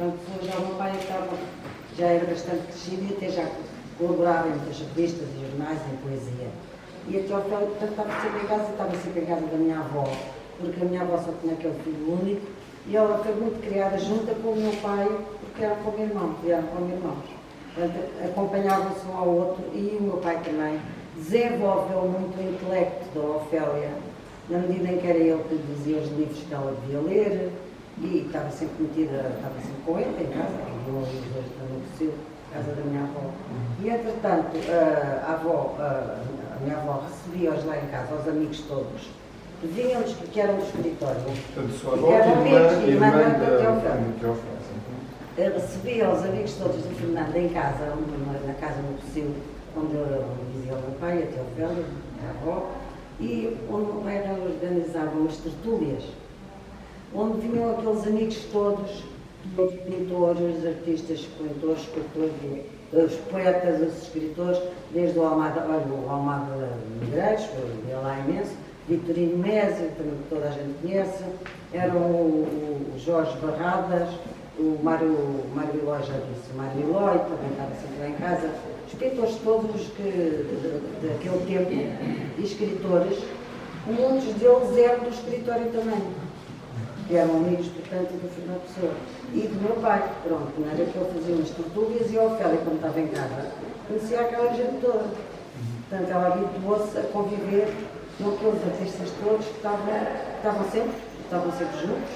Portanto, já o meu pai já era bastante crescido e até já colaborava em muitas revistas e jornais, em poesia. E a tia Ofélia, portanto, estava sempre em casa da minha avó, porque a minha avó só tinha aquele filho único, e ela foi muito criada junto com o meu pai, porque eram como irmãos, Portanto, acompanhavam-se um ao outro, e o meu pai também desenvolveu muito o intelecto da Ofélia, na medida em que era ele que dizia os livros que ela devia ler, e estava sempre com ele em casa, que eu hoje no Possível, casa da minha avó. E entretanto, a minha avó recebia-os lá em casa, os amigos todos, vinham-nos que eram do escritório. Portanto, sua avó e irmã da Ofélia. Recebia os amigos todos do Fernando em casa, na casa no Possível, onde dizia o meu pai, a tia Ofélia, a avó, e onde o meu pai organizava umas tertúlias, onde vinham aqueles amigos todos, os pintores, artistas, escultores, os poetas, os escritores, desde o Almada Negreiros, que ia lá imenso, Vitorino Mésio, também que toda a gente conhece, eram o Jorge Barradas, o Mário Ilói, já disse, o Mário Ilói, também estava sempre lá em casa, os pintores todos daquele tempo, e escritores, muitos deles eram do escritório também, que eram amigos, portanto, do Fernando Pessoa e do meu pai. Pronto, não era que ele fazia umas tertúlias e a Ofélia, quando estava em casa, conhecia aquela gente toda. Portanto, ela habituou-se a conviver com aqueles artistas todos que estavam sempre juntos,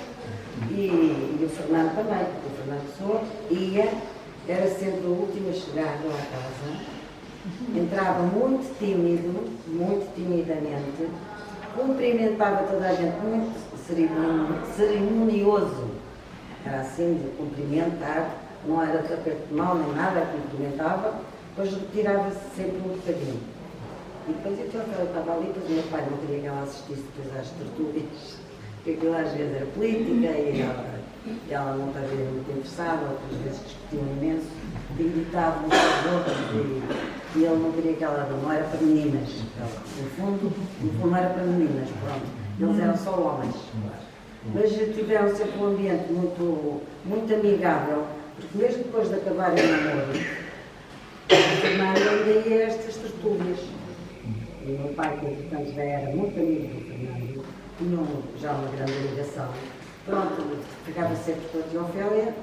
e o Fernando também, porque o Fernando Pessoa era sempre o último a chegar lá à casa, entrava muito timidamente, cumprimentava toda a gente muito cerimonioso, era assim de cumprimentar, não era de aperto de mão nem nada, cumprimentava, depois retirava-se sempre um bocadinho. E depois eu estava ali, depois o meu pai não queria que ela assistisse depois às tertúlias, porque aquilo às vezes era política e ela não estava muito interessada, outras vezes discutiam imenso, irritavam-se aos outros e ele não queria que ela não era para meninas. No fundo não era para meninas, pronto. Eles eram só homens. Mas tiveram sempre um ambiente muito amigável, porque mesmo depois de acabarem o namoro, o Fernando ainda ia a estas tertúlias. E o meu pai, que portanto já era muito amigo do Fernando, tinham já uma grande ligação. Pronto, ficava sempre com a tia Ofélia,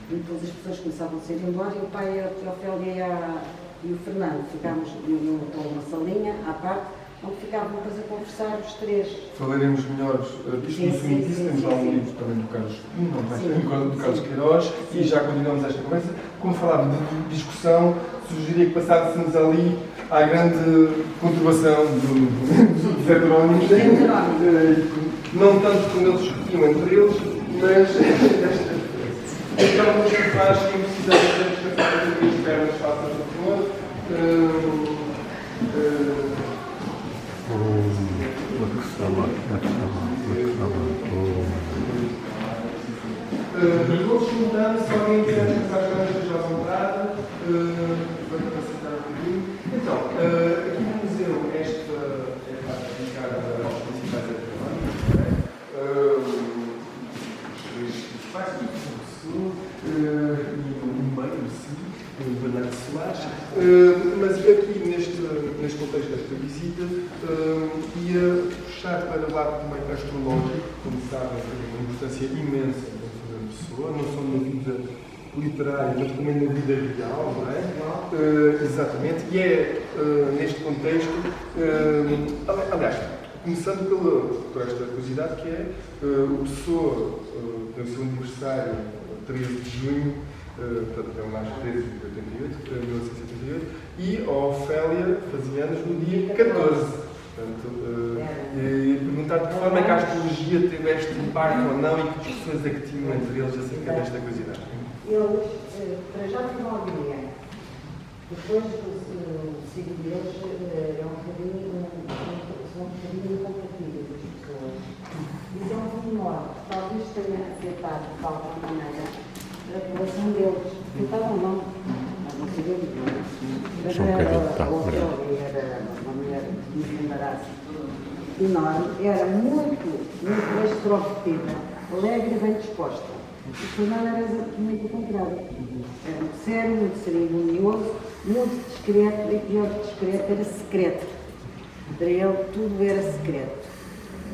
e depois as pessoas começavam a sair embora, e o pai, a tia Ofélia e o Fernando ficámos numa salinha à parte, onde ficavam depois a conversar os três. Falaremos melhor disto no seguinte, temos lá um livro também do Carlos do Carlos Queiroz, e já continuamos esta conversa. Como falava de discussão, sugeria que passássemos ali à grande conturbação dos heterónimos, não tanto como eles discutiam entre eles, mas então vamos começar, acho que precisamos de as pernas fáceis do favor. Todos juntando, se alguém quiser começar as pernas, esteja à vontade, vou capacitar um bocadinho. Então, aqui no museu, esta é a parte dedicada aos principais heterónimos, faz o professor e o meio, sim, o Bernardo Soares, mas aqui neste contexto desta visita ia puxar para o lado também astrológico, como sabem, tem uma importância imensa da Fernando Pessoa, não só na vida literária, mas também na vida real, não é? Exatamente, e é neste contexto, aliás, começando por esta curiosidade que é o Pessoa, tem o seu aniversário 13 de junho, portanto é o mais 13 de 88, 1988, e a Ofélia fazia anos no dia 14. Portanto, e perguntar de que forma é que a astrologia teve este impacto ou não e que discussões é que tinham entre eles acerca desta curiosidade. Eles, para já tinham alguém. Depois, o signo deles é um bocadinho incompatíveis as pessoas. Isso é um menor, talvez tenha afetado de alguma maneira a relação deles. Então, não sei mas a outra era uma mulher de um embaraço enorme, era muito extrovertida, alegre e bem disposta. O Fernando era exatamente o contrário. sério, muito cerimonioso, muito discreto e pior que discreto era secreto. Para ele tudo era secreto.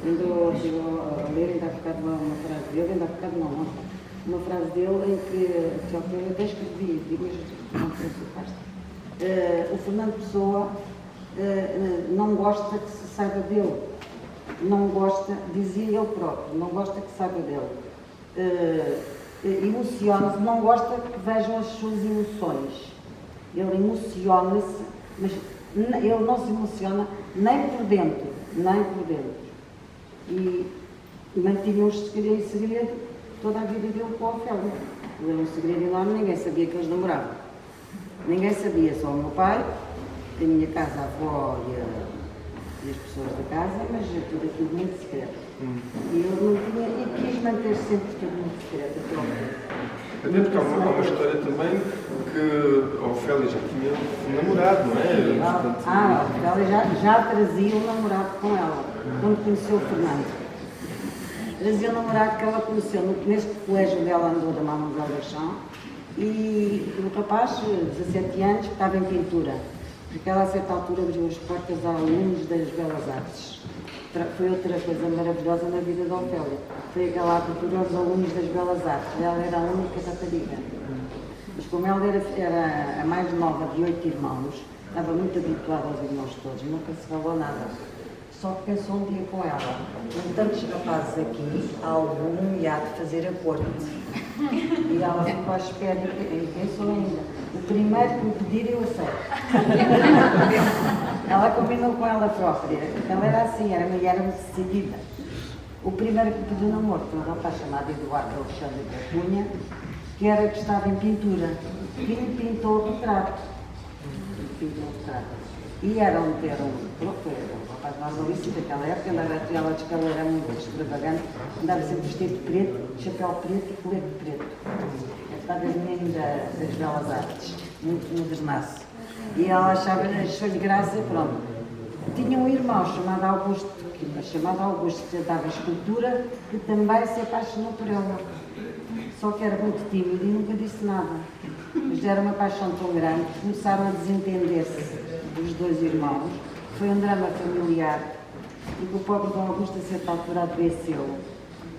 Andou a ler ainda há bocado uma frase dele, ainda há bocado não, uma frase dele em que, eu até escrevi, mas não consultaste. O Fernando Pessoa não gosta que se saiba dele, não gosta, dizia ele próprio, não gosta que se saiba dele. Emociona-se, não gosta que vejam as suas emoções. Ele emociona-se, mas ele não se emociona nem por dentro, nem por dentro. E mantinha os segredos em segredo toda a vida dele com a Ofélia. Era um segredo enorme, ninguém sabia que eles namoravam. Ninguém sabia, só o meu pai, a minha casa, a avó e as pessoas da casa, mas tudo aquilo muito secreto. E ele mantinha e quis manter sempre tudo muito secreto até ao fim. Até porque há uma história também que a Ofélia já tinha um namorado, não é? A Ofélia já trazia um namorado com ela, quando conheceu o Fernando. Trazia um namorado que ela conheceu neste colégio dela, andou da Mademoiselle Deschamps, e o rapaz, 17 anos, que estava em pintura. Porque ela, a certa altura, abriu as portas a alunos das Belas Artes. Foi outra coisa maravilhosa na vida da Ofélia. Foi aquela abertura aos alunos das Belas Artes. Ela era a única rapariga. Mas como ela era a mais nova de 8 irmãos, estava muito habituada aos irmãos todos, nunca se falou nada. Só que pensou um dia com ela, com tantos rapazes aqui, algum me há de fazer a corte. E ela ficou à espera e pensou ainda, o primeiro que me pedir eu aceito. Ela combinou com ela própria, ela era assim, era muito decidida. O primeiro que me pediu namoro foi um rapaz chamado Eduardo Alexandre da Cunha, que estava em pintura, que lhe pintou o retrato. E era um rapaz normalíssimo daquela época, ela disse que ela era muito extravagante, andava sempre vestido de preto, chapéu preto e colete preto. Estava menino das Belas Artes, muito modernaço. E ela achou-lhe graça, pronto. Tinha um irmão chamado Augusto, que dava escultura, que também se apaixonou por ela. Só que era muito tímido e nunca disse nada. Mas era uma paixão tão grande que começaram a desentender-se os dois irmãos. Foi um drama familiar, porque o pobre Dom Augusto, a certa altura, adoeceu.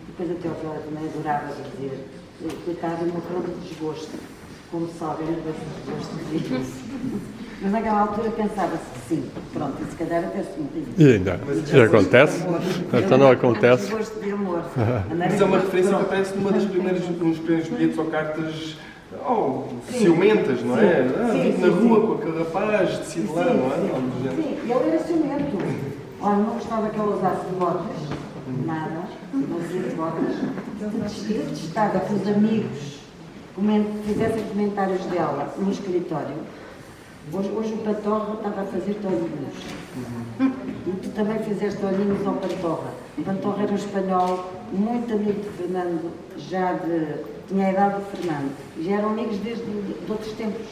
Depois até o Teofila também adorava dizer, coitado, morreu de desgosto. Como sabem, desse desgosto. Mas naquela altura pensava-se que sim, pronto, e se calhar até se não tinha. E ainda? E acontece? Então não acontece? Desgosto de amor. Mas é uma referência que aparece numa das primeiras bilhetes ou cartas ciumentas, não é? Vivo na rua com aquele rapaz, decide lá, não é? Sim, ele era ciumento. Olha, não gostava que ela usasse botas, nada, não usava botas. Detestava que os amigos fizessem comentários dela no escritório. Hoje o Pantorra estava a fazer olhinhos. E tu também fizeste olhinhos ao Pantorra. O Pantorra era um espanhol, muito amigo de Fernando, tinha a idade do Fernando. Já eram amigos desde outros tempos.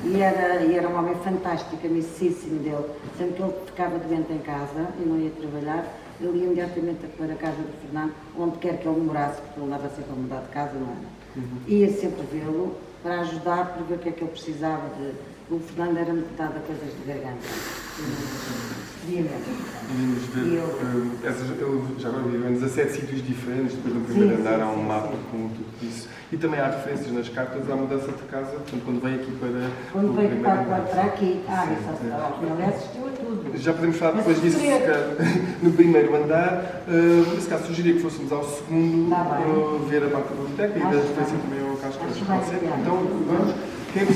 E era um homem fantástico, amicíssimo dele. Sempre que ele ficava doente em casa e não ia trabalhar, ele ia imediatamente para a casa do Fernando, onde quer que ele morasse, porque ele andava sempre a mudar de casa, não era? Ia sempre vê-lo para ajudar, para ver o que é que ele precisava de. O Fernando era metade a coisas de garganta. Podíamos ver. Ele já agora viveu em 17 sítios diferentes, depois no primeiro andar há um mapa com tudo isso. E também há referências nas cartas à mudança de casa, portanto, quando veio aqui para. Quando veio para aqui, ele assistiu a tudo. Já podemos falar depois disso, no primeiro andar. Nesse caso, sugeria que fôssemos ao segundo ver a parte da biblioteca e da referência também ao Cascais. Então, vamos.